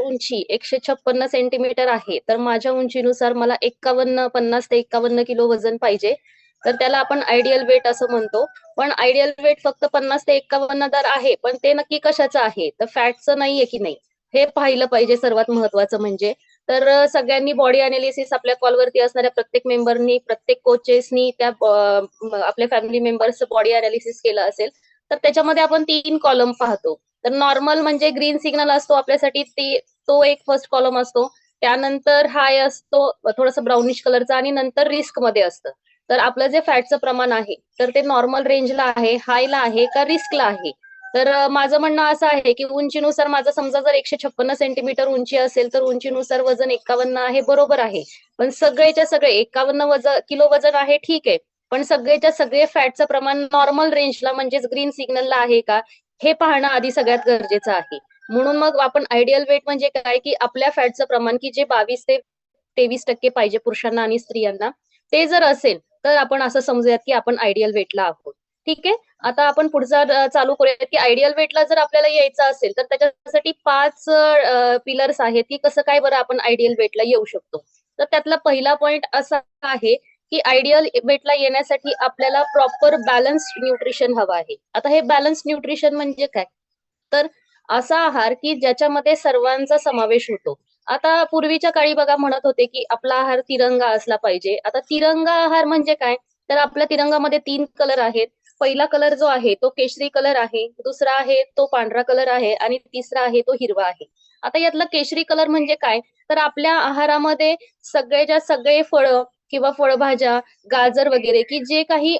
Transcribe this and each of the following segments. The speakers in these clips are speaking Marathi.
उंची 156 सेंटीमीटर आहे, तर माझ्या उंचीनुसार मला 50 ते 51 किलो वजन पाहिजे. तर त्याला आपण आयडियल वेट असं म्हणतो. पण आयडियल वेट फक्त 50 ते 51 तर आहे, पण ते नक्की कशाचं आहे? तर फॅटचं नाहीये की नाही? हे पाहिलं पाहिजे सर्वात महत्वाचं म्हणजे. तर सगळ्यांनी बॉडी अनालिसिस आपल्या कॉलवरती असणाऱ्या प्रत्येक मेंबरनी, प्रत्येक कोचेसनी त्या आपल्या फॅमिली मेंबर्सचं बॉडी अनालिसिस केलं असेल. तर त्याच्यामध्ये आपण 3 कॉलम पाहतो. तर नॉर्मल म्हणजे ग्रीन सिग्नल असतो आपल्यासाठी तो एक फर्स्ट कॉलम असतो. त्यानंतर हाय असतो थोडंसं ब्राउनिश कलरचा आणि नंतर रिस्क मध्ये असतं. तर आपलं जे फॅटचं प्रमाण आहे तर ते नॉर्मल रेंजला आहे, हायला आहे का रिस्कला आहे. तर माझं म्हणणं असं आहे की उंचीनुसार माझं समजा जर 156 सेंटीमीटर उंची असेल तर उंचीनुसार वजन 51 आहे, बरोबर आहे. पण सगळेच्या सगळे 51 किलो वजन आहे, ठीक आहे. पण सगळेच्या सगळे फॅटचं प्रमाण नॉर्मल रेंजला म्हणजेच ग्रीन सिग्नलला आहे का, हे पाहणं आधी सगळ्यात गरजेचं आहे. म्हणून मग आपण आयडियल वेट म्हणजे काय की आपल्या फॅटचं प्रमाण की जे 22 ते 23% पाहिजे पुरुषांना आणि स्त्रियांना, ते जर असेल तर आपण असं समजूयात की आपण आयडियल वेटला आहोत. ठीक आहे. आता आपण पुढचा चालू करूयात की आयडियल वेटला जर आपल्याला यायचं असेल तर त्याच्यासाठी 5 पिलर्स आहेत की कसं काय बरं आपण आयडियल वेटला येऊ शकतो. तर त्यातला पहिला पॉइंट असा आहे की आयडियल वेटला येण्यासाठी आपल्याला प्रॉपर बॅलन्स्ड न्यूट्रिशन हवं आहे. आता हे बॅलन्स्ड न्यूट्रिशन म्हणजे काय? तर असा आहार की ज्याच्यामध्ये सर्वांचा समावेश होतो. आता पूर्वीच्या काळी बघा म्हणत होते की आपला आहार तिरंगा असला पाहिजे. आता तिरंगा आहार म्हणजे काय? तर आपल्या तिरंगामध्ये 3 कलर आहेत. पहिला कलर जो आहे तो केशरी कलर आहे, दुसरा आहे तो पांढरा कलर आहे आणि तिसरा आहे तो हिरवा आहे. आता यातला केशरी कलर म्हणजे काय? तर आपल्या आहारामध्ये सगळेच्या सगळे फळं किंवा फळभाज्या, गाजर वगैरे की जे काही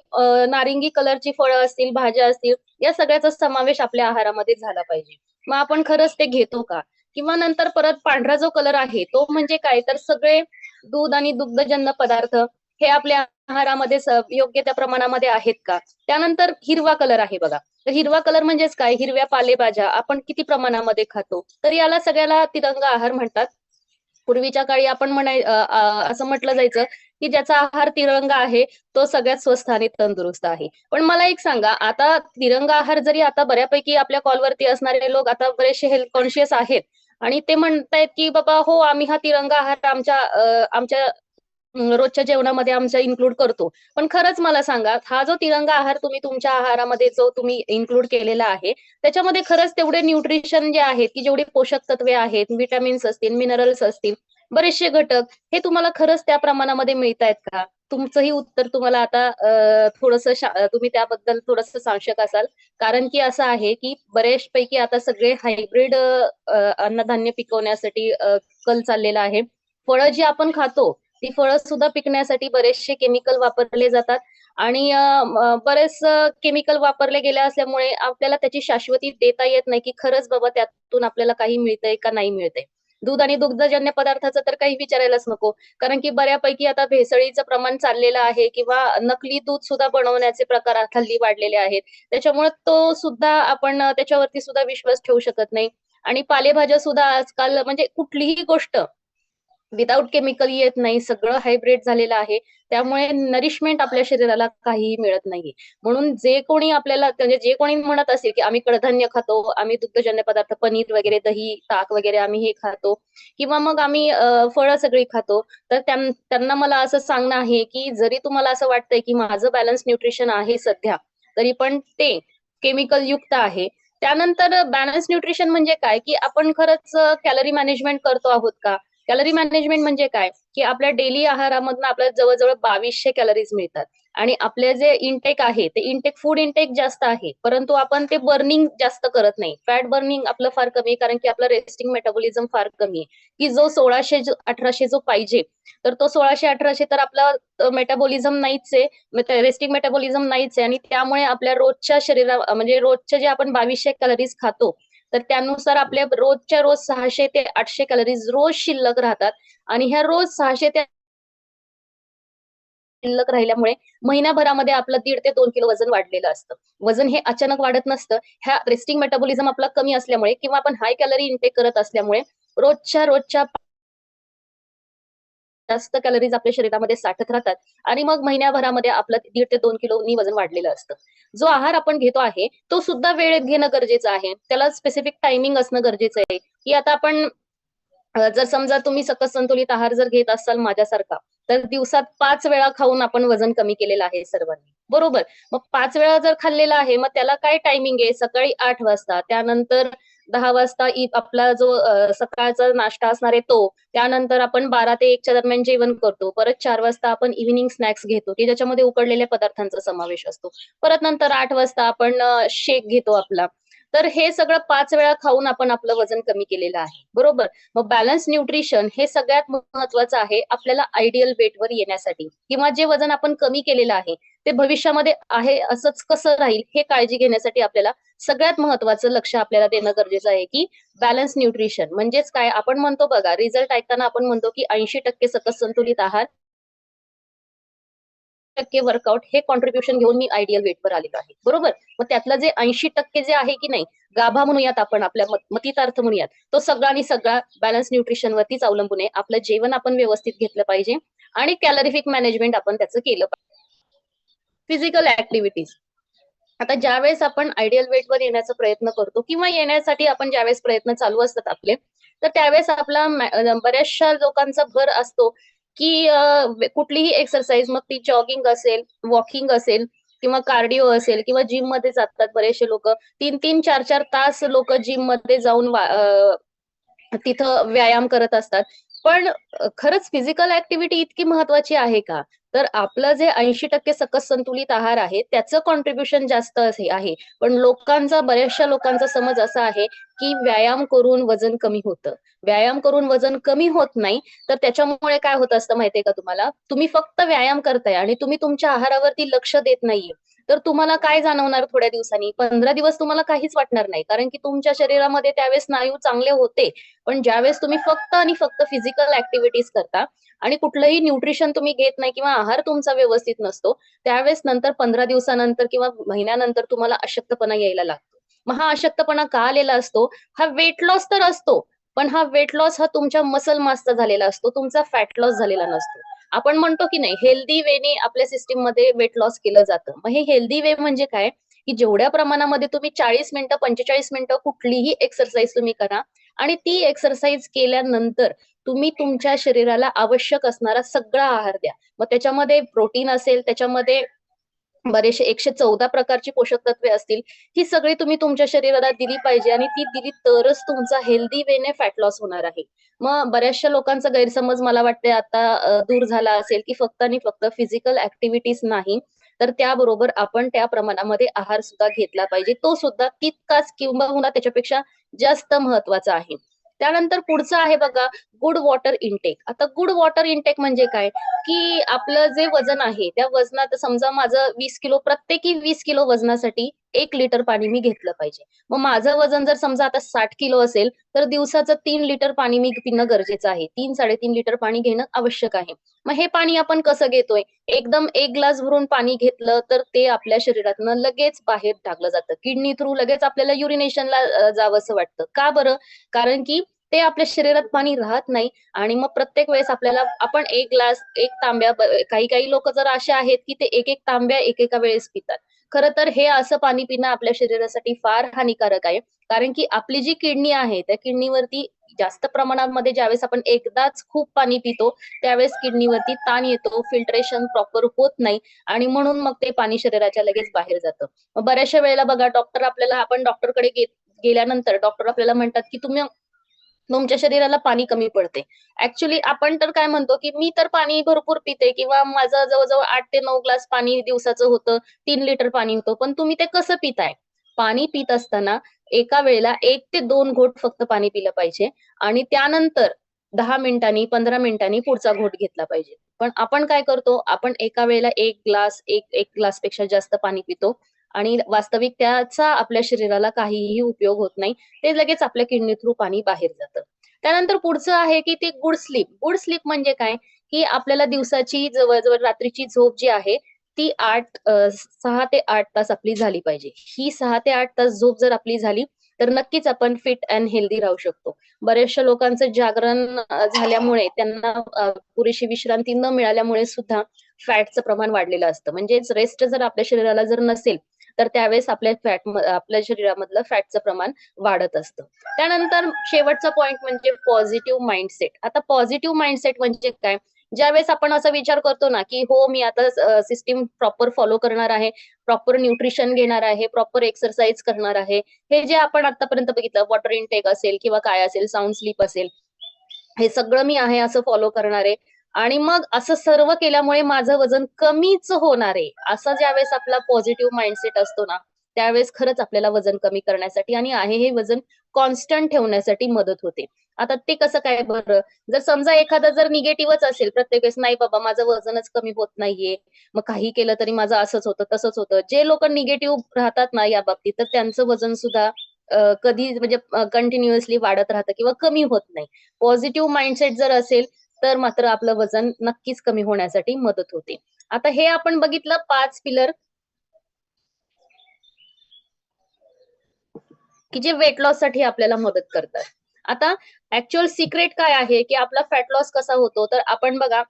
नारिंगी कलरची फळं असतील, भाज्या असतील, या सगळ्याचा समावेश आपल्या आहारामध्ये झाला पाहिजे. मग आपण खरंच ते घेतो का? किंवा नंतर परत पांढरा जो कलर आहे तो म्हणजे काय? तर सगळे दूध आणि दुग्धजन्य पदार्थ हे आपल्या आहारामध्ये योग्य त्या प्रमाणामध्ये आहेत का? त्यानंतर हिरवा कलर आहे बघा. तर हिरवा कलर म्हणजेच काय? हिरव्या पालेभाज्या आपण किती प्रमाणामध्ये खातो? तर याला सगळ्याला तिरंगा आहार म्हणतात. पूर्वीच्या काळी आपण असं म्हटलं जायचं की ज्याचा आहार तिरंगा आहे तो सगळ्यात स्वस्थ आणि तंदुरुस्त आहे. पण मला एक सांगा, आता तिरंगा आहार जरी आता बऱ्यापैकी आपल्या कॉलवरती असणारे लोक आता बरेचसे हेल्थ कॉन्शियस आहेत आणि ते म्हणतायत की बाबा हो आम्ही हा तिरंगा आहार आमच्या रोजच्या जेवणामध्ये आमच्या इन्क्लूड करतो. पण खरंच मला सांगा, हा जो तिरंगा आहार तुम्ही तुमच्या आहारामध्ये जो तुम्ही इन्क्लूड केलेला आहे, त्याच्यामध्ये खरंच तेवढे न्यूट्रिशन जे आहेत, की जेवढी पोषक तत्वे आहेत, व्हिटॅमिन्स असतील, मिनरल्स असतील, बरेचसे घटक हे तुम्हाला खरंच त्या प्रमाणामध्ये मिळतायत का? तुमचंही उत्तर तुम्हाला आता तुम्ही त्याबद्दल थोडंसं साशंक असाल. कारण की असं आहे, की बऱ्याचपैकी आता सगळे हायब्रिड अन्नधान्य पिकवण्यासाठी कल चाललेला आहे. फळं जी आपण खातो, ती फळं सुद्धा पिकण्यासाठी बरेचसे केमिकल वापरले जातात आणि बरेच केमिकल वापरले गेले असल्यामुळे आपल्याला त्याची शाश्वती देता येत नाही, की खरंच बाबा त्यातून आपल्याला काही मिळतंय का नाही मिळतंय. दूध आणि दुग्धजन्य पदार्थाचं तर काही विचारायलाच नको. कारण की बऱ्यापैकी आता भेसळीचं प्रमाण चाललेलं आहे किंवा नकली दूध सुद्धा बनवण्याचे प्रकार हल्ली वाढलेले आहेत. त्याच्यामुळे तो सुद्धा आपण त्याच्यावरती सुद्धा विश्वास ठेवू शकत नाही. आणि पालेभाज्या सुद्धा आजकाल म्हणजे कुठलीही गोष्ट विदाऊट केमिकल येत नाही. सगळं हायब्रिड झालेलं आहे. त्यामुळे नरिशमेंट आपल्या शरीराला काहीही मिळत नाहीये. म्हणून जे कोणी आपल्याला म्हणजे जे कोणी म्हणत असेल, की आम्ही कडधान्य खातो, आम्ही दुग्धजन्य पदार्थ पनीर वगैरे, दही, ताक वगैरे आम्ही हे खातो किंवा मग आम्ही फळं सगळी खातो. तर त्यांना मला असं सांगणं आहे, की जरी तुम्हाला असं वाटतंय, की माझं बॅलन्स न्यूट्रिशन आहे सध्या, तरी पण ते केमिकल युक्त आहे. त्यानंतर बॅलन्स न्यूट्रिशन म्हणजे काय, की आपण खरंच कॅलरी मॅनेजमेंट करतो आहोत का? कॅलरी मॅनेजमेंट म्हणजे काय? की आपल्या डेली आहारामधनं आपल्याला जवळ-जवळ 2200 कॅलरीज मिळतात आणि आपले जे इंटेक आहे, ते फूड इंटेक जास्त आहे. परंतु आपण ते बर्निंग जास्त करत नाही. फॅट बर्निंग आपलं फार कमी आहे कारण की आपलं रेस्टिंग मेटाबॉलिझम फार कमी आहे. की जो 1800 जो पाहिजे, तर तो 1600-1800 तर आपला मेटाबॉलिझम नाहीच आहे. रेस्टिंग मेटाबॉलिझम नाहीच आहे आणि त्यामुळे आपल्या रोजच्या म्हणजे रोजच्या जे आपण 2200 कॅलरीज खातो, तर त्यानुसार आपल्या रोजच्या रोज 600 ते 800 कॅलरीज रोज शिल्लक राहतात आणि ह्या रोज 600 ते शिल्लक राहिल्यामुळे महिन्याभरामध्ये आपलं 1.5 ते 2 किलो वजन वाढलेलं असतं. वजन हे अचानक वाढत नसतं. ह्या रेस्टिंग मेटाबॉलिझम आपला कमी असल्यामुळे किंवा आपण हाय कॅलरी इंटेक करत असल्यामुळे रोजच्या जास्त कॅलरीज आपल्या शरीरामध्ये साठत राहतात आणि मग महिन्याभरामध्ये आपलं 1.5 ते 2 किलोनी वजन वाढलेलं असतं. जो आहार आपण घेतो आहे, तो सुद्धा वेळेत घेणं गरजेचं आहे. त्याला स्पेसिफिक टायमिंग असणं गरजेचं आहे, की आता आपण जर समजा तुम्ही सकस संतुलित आहार जर घेत असाल माझ्यासारखा, तर दिवसात 5 वेळा खाऊन आपण वजन कमी केलेलं आहे सर्वांनी. बरोबर. मग 5 वेळा जर खाल्लेलं आहे, मग त्याला काय टायमिंग आहे? सकाळी 8 वाजता, त्यानंतर 10 वाजता आपला जो सकाळचा नाश्ता असणार आहे तो. त्यानंतर आपण 12 ते 1च्या दरम्यान जेवण करतो. परत 4 वाजता आपण इव्हनिंग स्नॅक्स घेतो, की ज्याच्यामध्ये उकडलेल्या पदार्थांचा समावेश असतो. परत नंतर 8 वाजता आपण शेक घेतो आपला. तर हे सगळं 5 वेळा खाऊन आपण आपलं वजन कमी केलेलं आहे. बरोबर. मग बॅलन्स न्यूट्रिशन हे सगळ्यात महत्वाचं आहे आपल्याला आयडियल वेटवर येण्यासाठी, किंवा जे वजन आपण कमी केलेलं आहे ते भविष्यामध्ये आहे असंच कसं राहील हे काळजी घेण्यासाठी आपल्याला सगळ्यात महत्वाचं लक्ष आपल्याला देणं गरजेचं आहे, की बॅलन्स न्यूट्रिशन म्हणजेच काय? आपण म्हणतो बघा, रिझल्ट ऐकताना आपण म्हणतो की 80% सकस संतुलित आहार, 80% वर्कआउट हे कॉन्ट्रीब्युशन घेऊन मी आयडियल वेटवर आलेलो आहे. बरोबर. मग त्यातलं जे 80% जे आहे की नाही, गाभा म्हणूयात आपण, आपल्या मतितार्थ म्हणूयात, तो सगळा आणि सगळा बॅलन्स न्यूट्रिशनवरतीच अवलंबून आहे. आपलं जेवण आपण व्यवस्थित घेतलं पाहिजे आणि कॅलरिफिक मॅनेजमेंट आपण त्याचं केलं पाहिजे. Physical activities. आता ज्यावेळेस आपण आयडियल वेटवर येण्याचा प्रयत्न करतो, किंवा येण्यासाठी आपण ज्यावेळेस प्रयत्न चालू असतात आपले, तर त्यावेळेस आपला बऱ्याचशा लोकांचा भर असतो, की कुठलीही एक्सरसाइज, मग ती जॉगिंग असेल, वॉकिंग असेल, किंवा कार्डिओ असेल, किंवा जिम मध्ये जातात बरेचसे लोक. 3-3, 4-4 तास लोक जिम मध्ये जाऊन तिथं व्यायाम करत असतात. पण खरंच फिजिकल ऍक्टिव्हिटी इतकी महत्वाची आहे का? तर आपलं जे 80% सकस संतुलित आहार आहे त्याचं कॉन्ट्रीब्युशन जास्त असे आहे. पण बऱ्याचशा लोकांचा समज असा आहे, की व्यायाम करून वजन कमी होतं. व्यायाम करून वजन कमी होत नाही, तर त्याच्यामुळे काय होत असतं माहितीये का तुम्हाला? तुम्ही फक्त व्यायाम करताय आणि तुम्ही तुमच्या आहारावरती लक्ष देत नाहीये. तर तुम्हाला काय जाणवणार थोड्या दिवसांनी? 15 दिवस तुम्हाला काहीच वाटणार नाही. कारण की तुमच्या शरीरामध्ये त्यावेळेस स्नायू चांगले होते. पण ज्यावेळेस तुम्ही फक्त आणि फक्त फिजिकल ऍक्टिव्हिटीज करता आणि कुठलंही न्यूट्रिशन तुम्ही घेत नाही, किंवा आहार तुमचा व्यवस्थित नसतो, त्यावेळेस नंतर 15 दिवसानंतर किंवा महिन्यानंतर तुम्हाला अशक्तपणा यायला लागतो. मग हा अशक्तपणा का आलेला असतो? हा वेट लॉस तर असतो, पण हा वेट लॉस हा तुमच्या मसल मासचा झालेला असतो, तुमचा फॅट लॉस झालेला नसतो. आपण म्हणतो की नाही, हेल्दी वेने आपल्या सिस्टीम मध्ये वेट लॉस केलं जातं. मग हे हेल्दी वे म्हणजे काय? की जेवढ्या प्रमाणामध्ये तुम्ही 40 मिनिटं, 45 मिनिटं कुठलीही एक्सरसाइज तुम्ही करा, आणि ती एक्सरसाइज केल्यानंतर तुम्ही तुमच्या शरीराला आवश्यक असणारा सगळा आहार द्या. मग त्याच्यामध्ये प्रोटीन असेल, त्याच्यामध्ये बरेचसे 114 प्रकारची पोषक तत्वे असतील. ही सगळी तुम्ही तुमच्या शरीराला दिली पाहिजे, आणि ती दिली तरच तुमचा हेल्दी वेने फॅट लॉस होणार आहे. मग बऱ्याचशा लोकांचा गैरसमज मला वाटतंय आता दूर झाला असेल, की फक्त आणि फक्त फिजिकल ऍक्टिव्हिटीज नाही, तर त्याबरोबर आपण त्या प्रमाणामध्ये आहार सुद्धा घेतला पाहिजे. तो सुद्धा तितकाच किंबहुना त्याच्यापेक्षा जास्त महत्वाचा आहे. त्यानंतर पुढचं आहे बघा, गुड वॉटर इनटेक. आता गुड वॉटर इनटेक म्हणजे काय? की आपलं जे वजन आहे, त्या वजनात समजा माझं 20 किलो, प्रत्येकी 20 किलो वजनासाठी 1 लिटर पाणी मी घेतलं पाहिजे. मग माझं वजन जर समजा आता 60 किलो असेल, तर दिवसाचं 3 लिटर पाणी मी पिणं गरजेचं आहे. 3-3.5 लिटर पाणी घेणं आवश्यक आहे. मग हे पाणी आपण कसं घेतोय? एकदम 1 ग्लास भरून पाणी घेतलं, तर ते आपल्या शरीरातनं लगेच बाहेर टाकलं जातं. किडनी थ्रू लगेच आपल्याला युरिनेशनला जावंसं वाटतं. का बरं? कारण की ते आपल्या शरीरात पाणी राहत नाही, आणि मग प्रत्येक वेळेस आपल्याला आपण 1 ग्लास, 1 तांब्या, काही काही लोक जर असे आहेत, की ते 1-1 तांब्या एकेका वेळेस पितात. खरं तर हे असं पाणी पिणं आपल्या शरीरासाठी फार हानिकारक आहे. कारण की आपली जी किडनी आहे, त्या किडनीवरती जास्त प्रमाणामध्ये ज्यावेळेस आपण एकदाच खूप पाणी पितो, त्यावेळेस किडनीवरती ताण येतो, फिल्ट्रेशन प्रॉपर होत नाही, आणि म्हणून मग ते पाणी शरीराच्या लगेच बाहेर जातं. मग बऱ्याचशा वेळेला बघा, आपण डॉक्टरकडे गेल्यानंतर डॉक्टर आपल्याला म्हणतात, की तुमच्या शरीराला पाणी कमी पडते. ऍक्च्युली आपण तर काय म्हणतो, की मी तर पाणी भरपूर पिते, किंवा माझं जवळ-जवळ 8 ते 9 ग्लास पाणी दिवसाचं होतं, 3 लिटर पाणी होतं. पण तुम्ही ते कसं पिताय? पाणी पित असताना एका वेळेला 1 ते 2 घोट फक्त पाणी पिलं पाहिजे, आणि त्यानंतर 10 मिनिटांनी, 15 मिनिटांनी पुढचा घोट घेतला पाहिजे. पण आपण काय करतो? आपण एका वेळेला 1 ग्लास, 1 ग्लासपेक्षा जास्त पाणी पितो, आणि वास्तविक त्याचा आपल्या शरीराला काहीही उपयोग होत नाही. ते लगेच आपल्या किडनी थ्रू पाणी बाहेर जातं. त्यानंतर पुढचं आहे, की ते गुड स्लीप. गुड स्लीप म्हणजे काय? की आपल्याला दिवसाची जवळ-जवळ रात्रीची झोप जी आहे, ती 6 ते 8 तास आपली झाली पाहिजे. ही 6 ते 8 तास झोप जर आपली झाली, तर नक्कीच आपण फिट अँड हेल्दी राहू शकतो. बऱ्याचशा लोकांचं जागरण झाल्यामुळे, त्यांना पुरेशी विश्रांती न मिळाल्यामुळे सुद्धा फॅटचं प्रमाण वाढलेलं असतं. म्हणजेच रेस्ट जर आपल्या शरीराला जर नसेल, तर त्यावेळेस आपल्या शरीरामधलं फॅटचं प्रमाण वाढत असतं. त्यानंतर शेवटचा पॉइंट म्हणजे पॉझिटिव्ह माइंडसेट. आता पॉझिटिव्ह माइंडसेट म्हणजे काय? ज्यावेळेस आपण असा विचार करतो ना, की हो मी आता सिस्टीम प्रॉपर फॉलो करणार आहे, प्रॉपर न्यूट्रिशन घेणार आहे, प्रॉपर एक्सरसाइज करणार आहे. हे जे आपण आतापर्यंत बघितलं वॉटर इनटेक असेल किंवा काय असेल, साउंड स्लीप असेल, हे सगळं मी आहे असं फॉलो करणार आहे. आणि मग असं सर्व केल्यामुळे माझं वजन कमीच होणार आहे. असा ज्यावेळेस आपला पॉझिटिव्ह माइंडसेट असतो ना, त्यावेळेस खरंच आपल्याला वजन कमी करण्यासाठी आणि आहे हे वजन कॉन्स्टंट ठेवण्यासाठी मदत होते. आता ते कसं काय बरं? जर समजा एखादा जर निगेटिव्हच असेल प्रत्येक वेळेस, नाही बाबा माझं वजनच कमी होत नाहीये, मग काही केलं तरी माझं असंच होतं, तसंच होतं. जे लोकं निगेटिव्ह राहतात ना या बाबतीत, तर त्यांचं वजन सुद्धा कधी म्हणजे कंटिन्युअसली वाढत राहतं किंवा कमी होत नाही. पॉझिटिव्ह माइंडसेट जर असेल, तर मात्र आपलं वजन नक्कीच कमी होण्यासाठी मदत होते. आता हे आपण बघितलं 5 पिलर की जे वेट लॉस साठी आपल्याला मदत करतात. आता ऍक्च्युअल सिक्रेट काय आहे, की आपला फॅट लॉस कसा होतो? तर आपण बघा,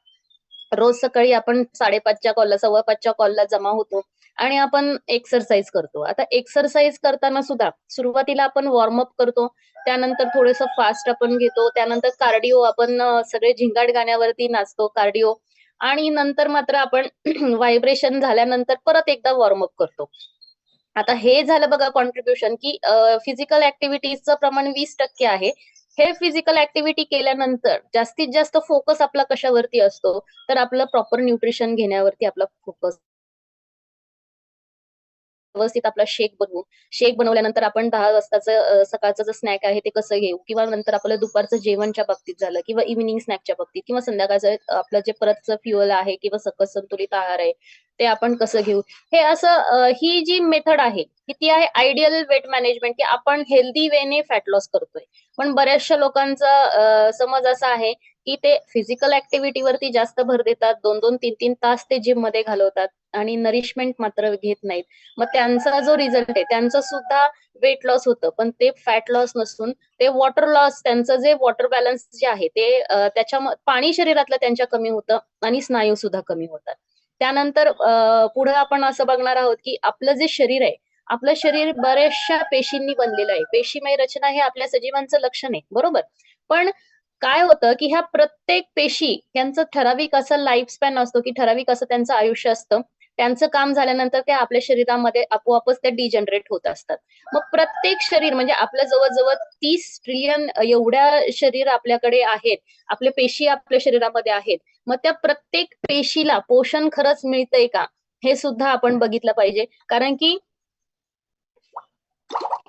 रोज सकाळी आपण 5:30च्या कॉलला, 5:15च्या कॉलला जमा होतो आणि आपण एक्सरसाइज करतो. आता एक्सरसाइज करताना सुद्धा सुरुवातीला आपण वॉर्मअप करतो, त्यानंतर थोडंसं फास्ट आपण घेतो, त्यानंतर कार्डिओ आपण सगळे झिंगाट गाण्यावरती नाचतो कार्डिओ आणि नंतर मात्र आपण व्हायब्रेशन झाल्यानंतर परत एकदा वॉर्मअप करतो. आता हे झालं बघा कॉन्ट्रिब्युशन, की फिजिकल ऍक्टिव्हिटीजचं प्रमाण 20% आहे. हे फिजिकल ऍक्टिव्हिटी केल्यानंतर जास्तीत जास्त फोकस आपला कशावरती असतो? तर आपलं प्रॉपर न्यूट्रिशन घेण्यावरती आपला फोकस व्यवस्थित आपला शेक बनवू. शेक बनवल्यानंतर आपण 10 वाजताचं सकाळचं जे स्नॅक आहे ते कसं घेऊ किंवा नंतर आपलं दुपारचं जेवणच्या बाबतीत झालं किंवा इव्हनिंग स्नॅकच्या बाबतीत किंवा संध्याकाळचं आपलं जे परतचं फ्युअल आहे किंवा सकस संतुलित आहार आहे, ते आपण कसं घेऊ. हे असं ही जी मेथड आहे, की ती आहे आयडियल वेट मॅनेजमेंट, की आपण हेल्दी वेने फॅट लॉस करतोय. पण बऱ्याचशा लोकांचा समज असा आहे, की ते फिजिकल ऍक्टिव्हिटीवरती जास्त भर देतात. 2-2, 3-3 तास ते जिममध्ये घालवतात आणि नरिशमेंट मात्र घेत नाहीत. मग त्यांचा जो रिझल्ट आहे त्यांचं सुद्धा वेट लॉस होतं, पण ते फॅट लॉस नसून ते वॉटर लॉस, त्यांचं जे वॉटर बॅलन्स जे आहे ते त्याच्या पाणी शरीरातलं त्यांच्या कमी होतं आणि स्नायू सुद्धा कमी होतात. त्यानंतर पुढे आपण असं बघणार आहोत, की आपलं जे शरीर आहे, आपलं शरीर बऱ्याचशा पेशींनी बनलेलं आहे. पेशीमय रचना हे आपल्या सजीवांचं लक्षण आहे, बरोबर? पण काय होतं, की ह्या प्रत्येक पेशी यांचं ठराविक असं लाईफ स्पॅन असतो, की ठराविक असं त्यांचं आयुष्य असतं. त्यांचं काम झाल्यानंतर ते आपल्या शरीरामध्ये आपोआपच ते डिजनरेट होत असतात. मग प्रत्येक शरीर म्हणजे आपल्या जवळ-जवळ 30 ट्रिलियन एवढ्या शरीर आपल्याकडे आहेत. आपल्या पेशी आपल्या शरीरामध्ये आहेत. मग त्या प्रत्येक पेशीला पोषण खरंच मिळतंय का? हे सुद्धा आपण बघितलं पाहिजे. कारण की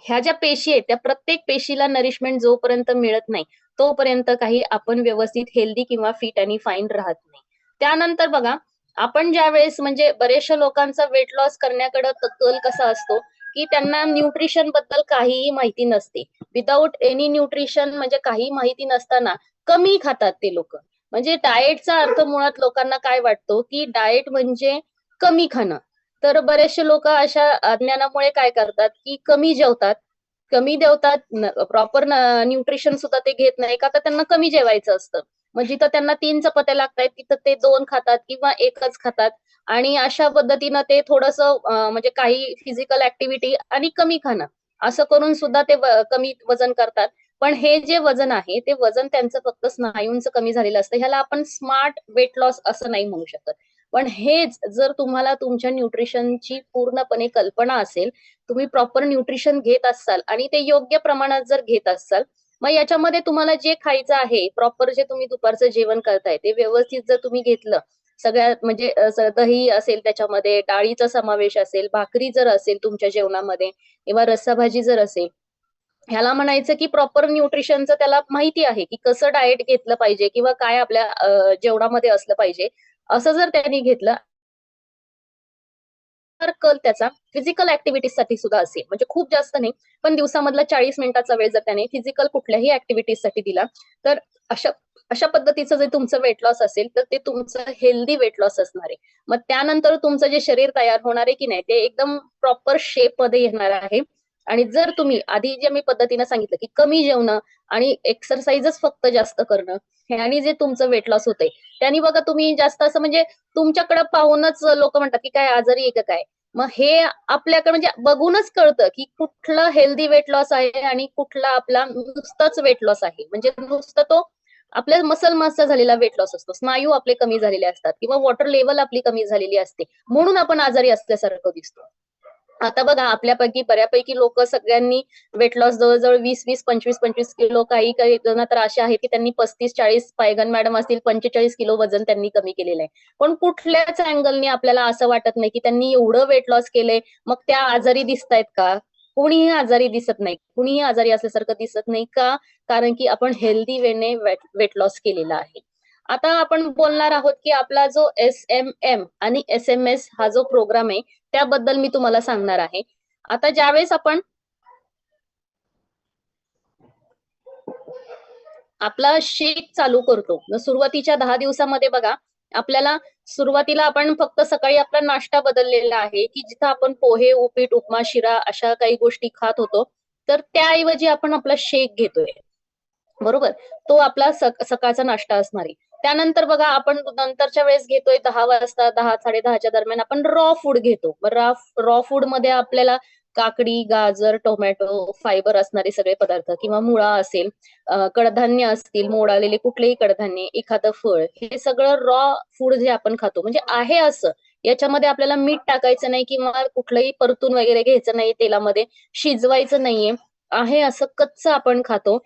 ह्या ज्या पेशी आहेत, त्या प्रत्येक पेशीला नरिशमेंट जोपर्यंत मिळत नाही, तोपर्यंत काही आपण व्यवस्थित हेल्दी किंवा फिट आणि फाईन राहत नाही. त्यानंतर बघा, आपण ज्यावेळेस म्हणजे बऱ्याचशा लोकांचा वेट लॉस करण्याकडे कल कसा असतो, की त्यांना न्यूट्रिशन बद्दल काहीही माहिती नसते. विदाऊट एनी न्यूट्रिशन म्हणजे काही माहिती नसताना कमी खातात ते लोकं. म्हणजे डाएटचा अर्थ मुळात लोकांना काय वाटतो, की डाएट म्हणजे कमी खाणं. तर बरेचसे लोकं अशा अज्ञानामुळे काय करतात, की कमी जेवतात. कमी जेवतात, प्रॉपर न्यूट्रिशन सुद्धा ते घेत नाही का तर त्यांना कमी जेवायचं असतं. मग जिथं त्यांना 3 चपात्या लागतायत, तिथं ते 2 खातात किंवा 1च खातात आणि अशा पद्धतीनं ते थोडंसं म्हणजे काही फिजिकल ॲक्टिव्हिटी आणि कमी खाणं, असं करून सुद्धा ते कमी वजन करतात. पण हे जे वजन आहे, ते वजन त्यांचं फक्त स्नायूंचं कमी झालेलं असतं. ह्याला आपण स्मार्ट वेट लॉस असं नाही म्हणू शकत. पण हेच जर तुम्हाला तुमच्या न्यूट्रिशनची पूर्णपणे कल्पना असेल, तुम्ही प्रॉपर न्यूट्रिशन घेत असाल आणि ते योग्य प्रमाणात जर घेत असाल, मग याच्यामध्ये तुम्हाला जे खायचं आहे, प्रॉपर जे तुम्ही दुपारचं जेवण करताय, ते व्यवस्थित जर तुम्ही घेतलं, सगळ्यात म्हणजे दही असेल त्याच्यामध्ये, डाळीचा समावेश असेल, भाकरी जर असेल तुमच्या जेवणामध्ये किंवा रस्साभाजी जर असेल, ह्याला म्हणायचं की प्रॉपर न्यूट्रिशनचं त्याला माहिती आहे, की कसं डाएट घेतलं पाहिजे किंवा काय आपल्या जेवणामध्ये असलं पाहिजे. असं जर त्यांनी घेतलं तर कल त्याचा फिजिकल ऍक्टिव्हिटीजसाठी सुद्धा असेल. म्हणजे खूप जास्त नाही, पण दिवसामधला 40 मिनिटाचा वेळ जर त्याने फिजिकल कुठल्याही ऍक्टिव्हिटीजसाठी दिला, तर अशा अशा पद्धतीचं जे तुमचं वेट लॉस असेल, तर ते तुमचं हेल्दी वेट लॉस असणार आहे. मग त्यानंतर तुमचं जे शरीर तयार होणार आहे की नाही, ते एकदम प्रॉपर शेपमध्ये येणार आहे. आणि जर तुम्ही आधी जे मी पद्धतीने सांगितलं, की कमी जेवणं आणि एक्सरसाइजच फक्त जास्त करणं, ह्यानी जे तुमचं वेट लॉस होतंय, त्यानी बघा तुम्ही जास्त असं म्हणजे तुमच्याकडे पाहूनच लोकं म्हणतात, की काय आजारी आहे का काय? मग हे आपल्याकडे म्हणजे बघूनच कळतं की कुठलं हेल्दी वेट लॉस आहे आणि कुठला आपला नुसताच वेट लॉस आहे. म्हणजे नुसतं तो आपल्या मसल मासचा झालेला वेट लॉस असतो, स्नायू आपले कमी झालेले असतात किंवा वॉटर लेवल आपली कमी झालेली असते, म्हणून आपण आजारी असल्यासारखं दिसतो. आता बघा आपल्यापैकी बऱ्यापैकी लोक सगळ्यांनी वेट लॉस जवळजवळ 20-20, 25-25 किलो, काही काही जण तर असे आहेत की त्यांनी 35-40, पायगन मॅडम असतील 45 किलो वजन त्यांनी कमी केलेलं आहे. पण कुठल्याच अँगलने आपल्याला असं वाटत नाही की त्यांनी एवढं वेट लॉस केलंय, मग त्या आजारी दिसतायत का? कुणीही आजारी दिसत नाही, कुणीही आजारी असल्यासारखं दिसत नाही का? कारण की आपण हेल्दी वेने वेट लॉस केलेला आहे. आता आपण बोलणार आहोत की आपला जो SMM आणि SMS हा जो प्रोग्राम आहे त्याबद्दल मी तुम्हाला सांगणार आहे. आता ज्यावेळेस आपण आपला शेक चालू करतो, सुरुवातीच्या 10 दिवसामध्ये बघा, आपल्याला सुरुवातीला आपण फक्त सकाळी आपला नाश्ता बदललेला आहे, की जिथं आपण पोहे, उपीट, उपमा, शिरा अशा काही गोष्टी खात होतो, तर त्याऐवजी आपण आपला शेक घेतोय. बरोबर? तो आपला सकाळचा नाश्ता असणार आहे. त्यानंतर बघा आपण नंतरच्या वेळेस घेतोय 10 वाजता, 10, 10:30च्या दरम्यान आपण रॉ फूड घेतो. रॉ फूड मध्ये आपल्याला काकडी, गाजर, टोमॅटो, फायबर असणारे सगळे पदार्थ किंवा मुळा असेल, कडधान्य असतील, मोड आलेले कुठलेही कडधान्य, एखादं फळ, हे सगळं रॉ फूड जे आपण खातो म्हणजे आहे असं. याच्यामध्ये आपल्याला मीठ टाकायचं नाही किंवा कुठलंही परतून वगैरे घ्यायचं नाही तेलामध्ये, शिजवायचं नाहीये. आहे असं कच्चं आपण खातो.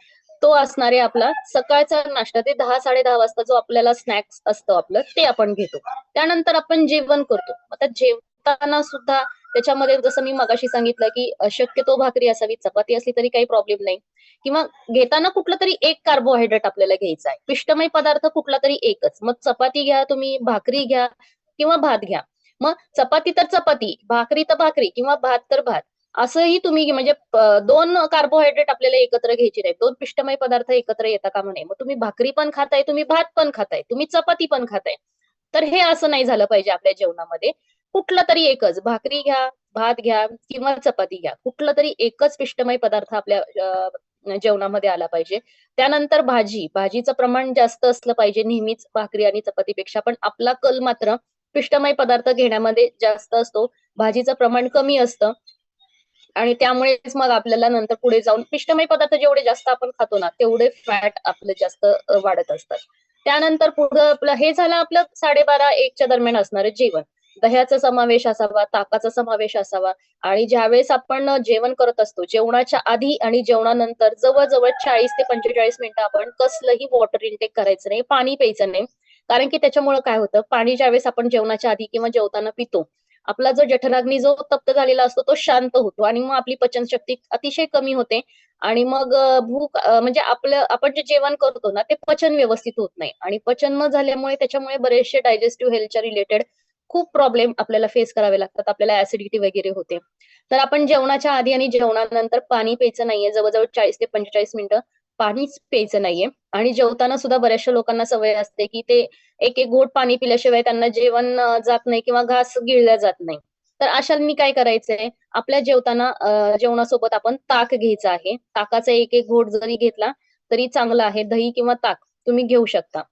तो असणारे आपला सकाळचा नाश्ता ते 10-10:30 वाजता जो आपल्याला स्नॅक्स असतं आपलं ते आपण घेतो. त्यानंतर आपण जेवण करतो. आता जेवताना सुद्धा त्याच्यामध्ये जसं मी मगाशी सांगितलं की शक्यतो भाकरी असावी, चपाती असली तरी काही प्रॉब्लेम नाही. किंवा घेताना कुठलं तरी एक कार्बोहायड्रेट आपल्याला घ्यायचं आहे. पिष्टमय पदार्थ कुठला तरी एकच. मग चपाती घ्या तुम्ही, भाकरी घ्या किंवा भात घ्या. मग चपाती तर चपाती, भाकरी तर भाकरी किंवा भात तर भात. असंही तुम्ही म्हणजे 2 कार्बोहायड्रेट आपल्याला एकत्र घ्यायचे नाहीत. 2 पिष्टमय पदार्थ एकत्र येता कामा नये. मग तुम्ही भाकरी पण खाताय, तुम्ही भात पण खाताय, तुम्ही चपाती पण खाताय. तर हे असं नाही झालं पाहिजे आपल्या जेवणामध्ये. कुठलं तरी एकच भाकरी घ्या, भात घ्या किंवा चपाती घ्या. कुठलं तरी एकच पिष्टमय पदार्थ आपल्या जेवणामध्ये आला पाहिजे. त्यानंतर भाजी. भाजीचं प्रमाण जास्त असलं पाहिजे नेहमीच भाकरी आणि चपातीपेक्षा. पण आपला कल मात्र पिष्टमय पदार्थ घेण्यामध्ये जास्त असतो. भाजीचं प्रमाण कमी असतं. आणि त्यामुळेच मग आपल्याला नंतर पुढे जाऊन पिष्टमय पदार्थ जेवढे जास्त आपण खातो ना, तेवढे फॅट आपलं जास्त वाढत असतात. त्यानंतर पुढं आपलं हे झालं आपलं 12:30-1च्या दरम्यान असणारं जेवण. दह्याचा समावेश असावा, ताकाचा समावेश असावा आणि ज्यावेळेस आपण जेवण करत असतो, जेवणाच्या आधी आणि जेवणानंतर जवळ-जवळ 40 ते 45 मिनिटं आपण कसलंही वॉटर इनटेक करायचं नाही, पाणी प्यायचं नाही. कारण की त्याच्यामुळे काय होतं, पाणी ज्यावेळेस आपण जेवणाच्या आधी किंवा जेवताना पितो, आपला जो जठराग्नी जो तप्त झालेला असतो तो शांत होतो आणि मग आपली पचनशक्ती अतिशय कमी होते आणि मग भूक म्हणजे आपलं आपण जे जेवण करतो ना ते पचन व्यवस्थित होत नाही आणि पचन न झाल्यामुळे त्याच्यामुळे बरेचसे डायजेस्टिव्ह हेल्थच्या रिलेटेड खूप प्रॉब्लेम आपल्याला फेस करावे लागतात. आपल्याला ऍसिडिटी वगैरे होते. तर आपण जेवणाच्या आधी आणि जेवणानंतर पाणी प्यायचं नाहीये. जवळजवळ 40 ते 45 मिनिटं पाणीच प्यायचं नाहीये. आणि जेवताना सुद्धा बऱ्याचशा लोकांना सवय असते की ते एक एक घोट पाणी पिल्याशिवाय त्यांना जेवण जात नाही किंवा घास गिळला जात नाही. तर अशांनी काय करायचंय, आपल्या जेवताना जेवणासोबत आपण ताक घ्यायचं आहे. ताकाचा एक एक घोट जरी घेतला तरी चांगला आहे. दही किंवा ताक तुम्ही घेऊ शकता.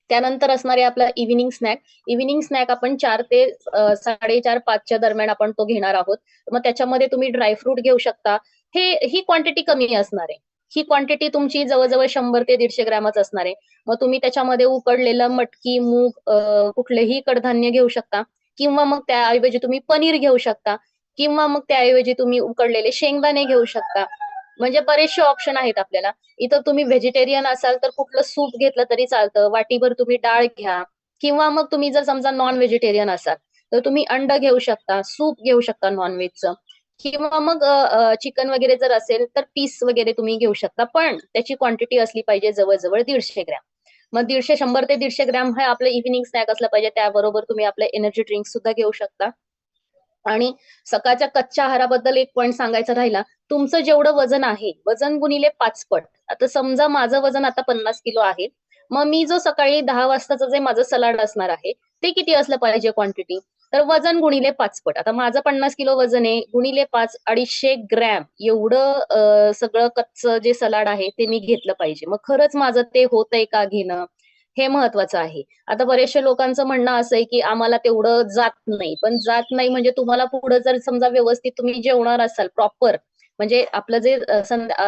त्यानंतर असणारे आपला इव्हिनिंग स्नॅक. इव्हिनिंग स्नॅक आपण 4 ते 4:30-5च्या दरम्यान आपण तो घेणार आहोत. मग त्याच्यामध्ये तुम्ही ड्रायफ्रूट घेऊ शकता. ही क्वांटिटी कमी असणार आहे. ही क्वांटिटी तुमची जवळ-जवळ 100 ते 150 ग्रॅमच असणार आहे. मग तुम्ही त्याच्यामध्ये उकडलेलं मटकी, मूग, कुठलेही कडधान्य घेऊ शकता किंवा मग त्याऐवजी तुम्ही पनीर घेऊ शकता किंवा मग त्याऐवजी तुम्ही उकडलेले शेंगदाणे घेऊ शकता. म्हणजे बरेचसे ऑप्शन आहेत आपल्याला. इथं तुम्ही व्हेजिटेरियन असाल तर कुठलं सूप घेतलं तरी चालतं. वाटीभर तुम्ही डाळ घ्या किंवा मग तुम्ही जर समजा नॉन व्हेजिटेरियन असाल तर तुम्ही अंड घेऊ शकता, सूप घेऊ शकता नॉनव्हेजचं किंवा मग चिकन वगैरे जर असेल तर पीस वगैरे तुम्ही घेऊ शकता. पण त्याची क्वांटिटी असली पाहिजे जवळ-जवळ 150 ग्रॅम. मग 100 ते 150 ग्रॅम हे आपलं इव्हिनिंग स्नॅक असलं पाहिजे. त्याबरोबर तुम्ही आपलं एनर्जी ड्रिंक सुद्धा घेऊ शकता. आणि सकाळच्या कच्च्या आहाराबद्दल एक पॉइंट सांगायचा राहिला. तुमचं जेवढं वजन आहे, वजन गुणिले 5 पट. आता समजा माझं वजन आता 50 किलो आहे. मग मी जो सकाळी 10 वाजताचं जे माझं सलाड असणार आहे, ते किती असलं पाहिजे क्वांटिटी? तर वजन गुणिले 5 पट. आता माझं 50 किलो वजन आहे, गुणिले 5, 250 ग्रॅम एवढं सगळं कच्चं जे सलाड आहे ते मी घेतलं पाहिजे. मग खरंच माझं ते होतंय का घेणं? हे महत्वाचं आहे. आता बरेचशे लोकांचं म्हणणं असं आहे की आम्हाला तेवढं जात नाही, पण जात नाही म्हणजे तुम्हाला पुढे जर समजा व्यवस्थित तुम्ही जेवणार असाल प्रॉपर, म्हणजे आपलं जे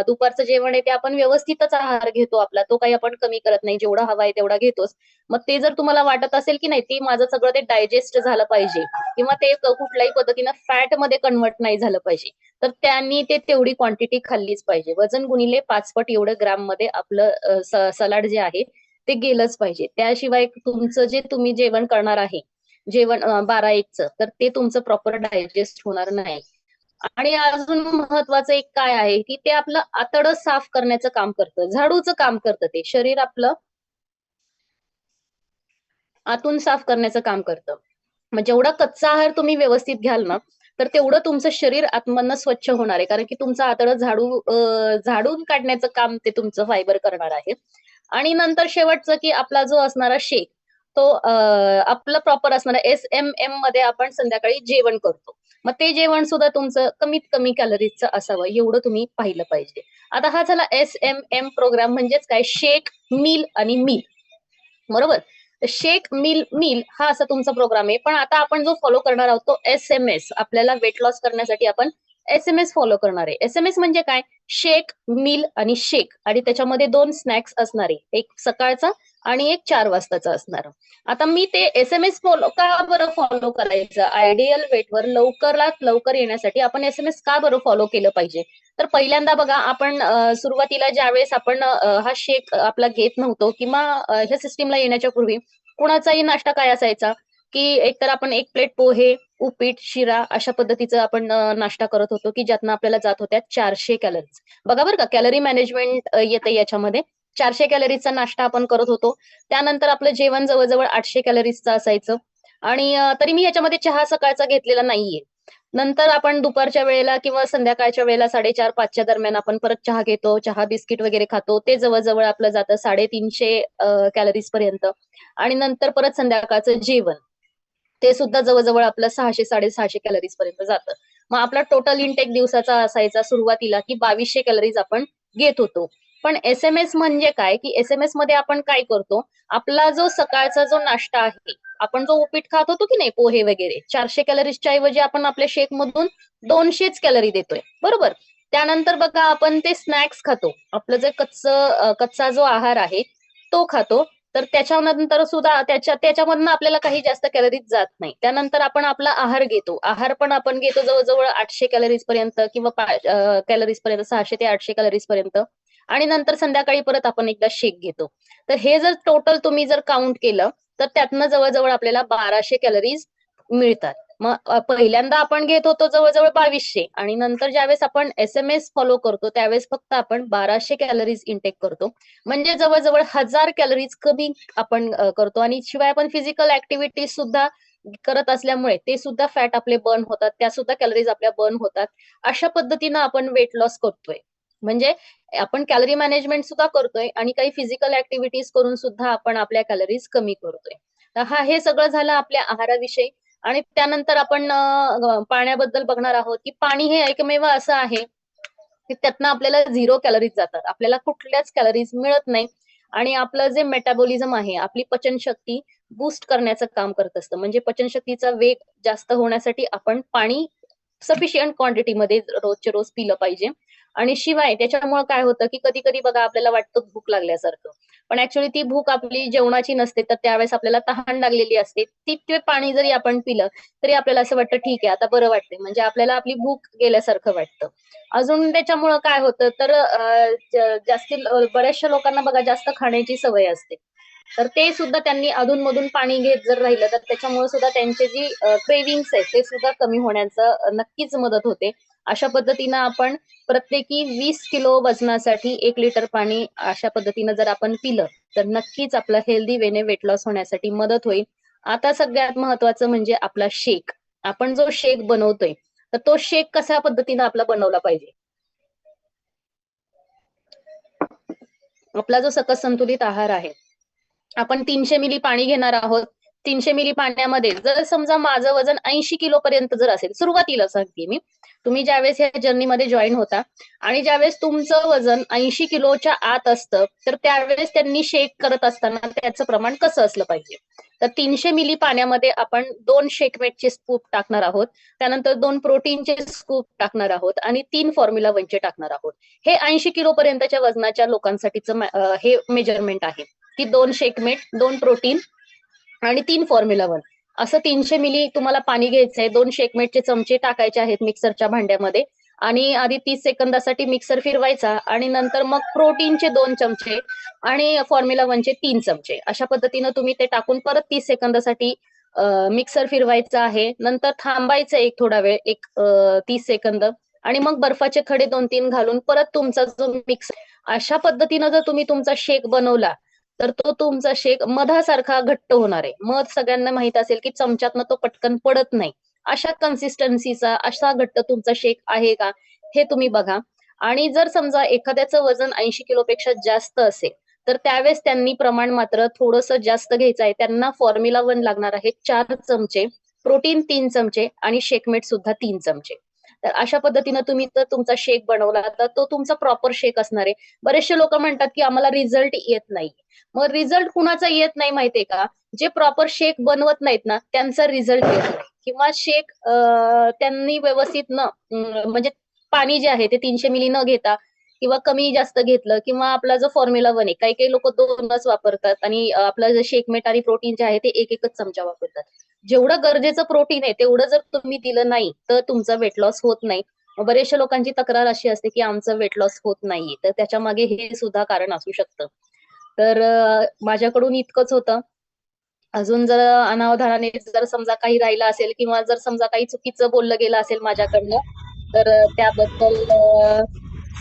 दुपारचं जेवण आहे ते आपण व्यवस्थितच आहार घेतो आपला, तो काही आपण कमी करत नाही, जेवढा हवा आहे तेवढा घेतोच. मग ते जर तुम्हाला वाटत असेल की नाही ते माझं सगळं ते डायजेस्ट झालं पाहिजे किंवा ते कुठल्याही पद्धतीनं फॅट मध्ये कन्वर्ट नाही झालं पाहिजे, तर त्यांनी ते तेवढी क्वांटिटी खाल्लीच पाहिजे. वजन गुणिले 5 पट एवढं ग्राम मध्ये आपलं सलाड जे आहे ते गेलंच पाहिजे. त्याशिवाय तुमचं जे तुम्ही जेवण करणार आहे, जेवण 12-1चं, तर ते तुमचं प्रॉपर डायजेस्ट होणार नाही. आणि अजून महत्वाचं एक काय आहे की ते आपलं आतडं साफ करण्याचं काम करतं, झाडूचं काम करतं, ते शरीर आपलं आतून साफ करण्याचं काम करतं. मग जेवढा कच्चा आहार तुम्ही व्यवस्थित घ्याल ना, तर तेवढं तुमचं शरीर आतमधनं स्वच्छ होणार आहे. कारण की तुमचं आतडं झाडून काढण्याचं काम ते तुमचं फायबर करणार आहे. आणि नंतर शेवटचं की आपला जो असणारा शेक, तो आपलं प्रॉपर असणार SMM मध्ये आपण संध्याकाळी जेवण करतो. मग ते जेवण सुद्धा तुमचं कमीत कमी कॅलरीजचं असावं, एवढं तुम्ही पाहिलं पाहिजे. आता हा झाला SMM प्रोग्राम, म्हणजेच काय, शेक, मील आणि मील. बरोबर. शेक, मील हा असा तुमचा प्रोग्राम आहे. पण आता आपण जो फॉलो करणार आहोत तो SMS. आपल्याला वेट लॉस करण्यासाठी आपण SMS फॉलो करणार आहे. SMS म्हणजे काय? शेक, मील आणि शेक, आणि त्याच्यामध्ये 2 स्नॅक्स असणार आहे. एक सकाळचा आणि एक 4 वाजताचा असणार. आता मी ते SMS फॉलो का बरं फॉलो करायचं? आयडियल वेटवर लवकरात लवकर येण्यासाठी आपण SMS का बरं फॉलो केलं पाहिजे? तर पहिल्यांदा बघा, आपण सुरुवातीला ज्यावेळेस आपण हा शेक आपला घेत नव्हतो किंवा ह्या सिस्टीमला येण्याच्या पूर्वी कुणाचाही नाश्ता काय असायचा, की एकतर आपण एक प्लेट पोहे, उपीट, शिरा अशा पद्धतीचा आपण नाश्ता करत होतो, की ज्यातनं आपल्याला जात होत्या 400 कॅलरीज. बघा बरं का, कॅलरी मॅनेजमेंट येते याच्यामध्ये. 400 कॅलरीजचा नाश्ता आपण करत होतो. त्यानंतर आपलं जेवण जवळ-जवळ 800 कॅलरीजचं असायचं. आणि तरी मी ह्याच्यामध्ये चहा सकाळचा घेतलेला नाहीये. नंतर आपण दुपारच्या वेळेला किंवा संध्याकाळच्या वेळेला 4:30-5च्या दरम्यान आपण परत चहा घेतो, चहा बिस्किट वगैरे खातो. ते जवळ-जवळ आपलं जातं 350 कॅलरीज पर्यंत. आणि नंतर परत संध्याकाळचं जेवण, ते सुद्धा जवळ-जवळ आपलं 600-650 कॅलरीज पर्यंत जातं. मग आपला टोटल इंटेक दिवसाचा असायचा सुरुवातीला, की 2200 कॅलरीज आपण घेत होतो. पण SMS म्हणजे काय, की SMS मध्ये आपण काय करतो, आपला जो सकाळचा जो नाश्ता आहे, आपण जो उपीट खात होतो की नाही, पोहे वगैरे, 400 कॅलरीजच्या ऐवजी आपण आपल्या शेक मधून 200च कॅलरी देतोय. बरोबर. त्यानंतर बघा आपण ते स्नॅक्स खातो. आपलं जे कच्चा जो आहार आहे तो खातो. तर त्याच्यानंतर सुद्धा त्याच्यामधनं आपल्याला काही जास्त कॅलरीज जात नाही. त्यानंतर आपण आपला आहार घेतो. आहार पण आपण घेतो जवळ-जवळ 800 कॅलरीज पर्यंत किंवा कॅलरीज पर्यंत, 600 ते 800 कॅलरीज पर्यंत. आणि नंतर संध्याकाळी परत आपण एकदा शेक घेतो. तर हे जर टोटल तुम्ही जर काउंट केलं, तर त्यातनं जवळ-जवळ आपल्याला 1200 कॅलरीज मिळतात. मग पहिल्यांदा आपण घेत होतो जवळ-जवळ 2200, आणि नंतर ज्यावेळेस आपण SMS फॉलो करतो त्यावेळेस फक्त आपण 1200 कॅलरीज इंटेक करतो. म्हणजे जवळ-जवळ 1000 कॅलरीज कमी आपण करतो. आणि शिवाय आपण फिजिकल ऍक्टिव्हिटीज सुद्धा करत असल्यामुळे ते सुद्धा फॅट आपले बर्न होतात, त्या सुद्धा कॅलरीज आपल्या बर्न होतात. अशा पद्धतीनं आपण वेट लॉस करतोय. म्हणजे आपण कॅलरी मॅनेजमेंट सुद्धा करतोय आणि काही फिजिकल ऍक्टिव्हिटीज करून सुद्धा आपण आपल्या कॅलरीज कमी करतोय. तर हे सगळं झालं आपल्या आहाराविषयी. आणि त्यानंतर आपण पाण्याबद्दल बघणार आहोत, की पाणी हे एकमेव असं आहे की त्यातनं आपल्याला 0 कॅलरीज जातात. आपल्याला कुठल्याच कॅलरीज मिळत नाही. आणि आपलं जे मेटाबॉलिझम आहे, आपली पचनशक्ती बूस्ट करण्याचं काम करत असतं. म्हणजे पचनशक्तीचा वेग जास्त होण्यासाठी आपण पाणी सफिशियंट क्वांटिटीमध्ये रोजचे रोज पिलं पाहिजे. आणि शिवाय त्याच्यामुळे काय होतं, की कधी-कधी बघा आपल्याला वाटतं भूक लागल्यासारखं. पण ऍक्च्युअली ती भूक आपली जेवणाची नसते, तर त्यावेळेस आपल्याला तहान लागलेली असते. ते पाणी जरी आपण पिलं, तरी आपल्याला असं वाटतं ठीक आहे, आता बरं वाटतंय. म्हणजे आपल्याला आपली भूक गेल्यासारखं वाटतं. अजून त्याच्यामुळं काय होतं, तर बऱ्याचशा लोकांना बघा जास्त खाण्याची सवय असते. तर ते सुद्धा त्यांनी अधूनमधून पाणी घेत जर राहिलं, तर त्याच्यामुळे सुद्धा त्यांचे जी क्रेविंग्स आहेत ते सुद्धा कमी होण्याचं नक्कीच मदत होते. अशा पद्धतीनं आपण प्रत्येकी 20 किलो वजनासाठी 1 लिटर पाणी अशा पद्धतीनं जर आपण पिलं, तर नक्कीच आपलं हेल्दी वेने वेट लॉस होण्यासाठी मदत होईल. आता सगळ्यात महत्वाचं म्हणजे आपला शेक. आपण जो शेक बनवतोय, तर तो शेक कशा पद्धतीनं आपला बनवला पाहिजे. आपला जो सकस संतुलित आहार आहे, आपण 300 मिली पाणी घेणार आहोत. 300 मिली पाण्यामध्ये जर समजा माझं वजन 80 किलो पर्यंत जर असेल, सुरुवातीला सांगते मी, तुम्ही ज्यावेळेस या जर्नीमध्ये जॉईन होता आणि ज्यावेळेस तुमचं वजन 80 किलोच्या आत असतं, तर त्यावेळेस त्यांनी शेक करत असताना त्याचं प्रमाण कसं असलं पाहिजे? तर 300 मिली पाण्यामध्ये आपण 2 शेकमेटचे स्कूप टाकणार आहोत. त्यानंतर 2 प्रोटीनचे स्कूप टाकणार आहोत आणि 3 फॉर्म्युला 1चे टाकणार आहोत. हे 80 किलो पर्यंतच्या वजनाच्या लोकांसाठीचं हे मेजरमेंट आहे, की 2 शेकमेट, 2 प्रोटीन आणि 3 फॉर्म्युला 1 असं 300 मिली तुम्हाला पाणी घ्यायचंय. 2 शेकमेटचे चमचे टाकायचे आहेत मिक्सरच्या भांड्यामध्ये आणि आधी 30 सेकंदासाठी मिक्सर फिरवायचा आणि नंतर मग प्रोटीनचे 2 चमचे आणि फॉर्म्युला 1चे 3 चमचे अशा पद्धतीनं तुम्ही ते टाकून परत 30 सेकंदासाठी मिक्सर फिरवायचं आहे. नंतर थांबायचं एक थोडा वेळ, 30 सेकंद आणि मग बर्फाचे खडे 2-3 घालून परत तुमचा जो मिक्स अशा पद्धतीनं जर तुम्ही तुमचा शेक बनवला, तर तो तुमचा शेक मधासारखा घट्ट होणार आहे. मध सगळ्यांना माहित असेल, की चमच्यातनं तो पटकन पडत नाही. अशा कन्सिस्टन्सीचा असा घट्ट तुमचा शेक आहे का? हे तुम्ही बघा. आणि जर समजा एखाद्याचं वजन 80 किलोपेक्षा जास्त असेल, तर त्यावेळेस त्यांनी प्रमाण मात्र थोडंसं जास्त घ्यायचं आहे. त्यांना फॉर्म्युला 1 लागणार आहे 4 चमचे, प्रोटीन 3 चमचे आणि शेकमेट सुद्धा 3 चमचे. तर अशा पद्धतीनं तुम्ही जर तुमचा शेक बनवला, तर तो तुमचा प्रॉपर शेक असणार आहे. बरेचसे लोकं म्हणतात, की आम्हाला रिझल्ट येत नाही. मग रिझल्ट कुणाचा येत नाही माहितीये का? जे प्रॉपर शेक बनवत नाहीत ना, त्यांचा रिझल्ट येत नाही किंवा शेक त्यांनी व्यवस्थित म्हणजे पाणी जे आहे ते 300 मिली न घेता किंवा कमी जास्त घेतलं किंवा आपला जो फॉर्म्युला 1 आहे. काही-काही लोकं 2च वापरतात आणि आपलं जे शेकमेट आणि प्रोटीन जे आहे ते 1-1च चमचा वापरतात. जेवढं गरजेचं प्रोटीन आहे तेवढं जर तुम्ही दिलं नाही, तर तुमचा वेट लॉस होत नाही. बऱ्याचशा लोकांची तक्रार अशी असते, की आमचं वेट लॉस होत नाहीये. तर त्याच्यामागे हे सुद्धा कारण असू शकतं. तर माझ्याकडून इतकंच होतं. अजून जर अनावधानाने जर समजा काही राहिलं असेल किंवा जर समजा काही चुकीचं बोललं गेलं असेल माझ्याकडनं, तर त्याबद्दल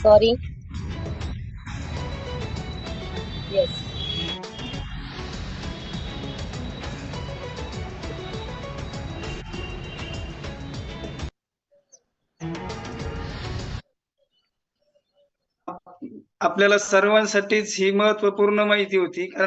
सॉरी. येस. आपल्याला सर्वांसाठीच ही महत्त्वपूर्ण माहिती होती. कारण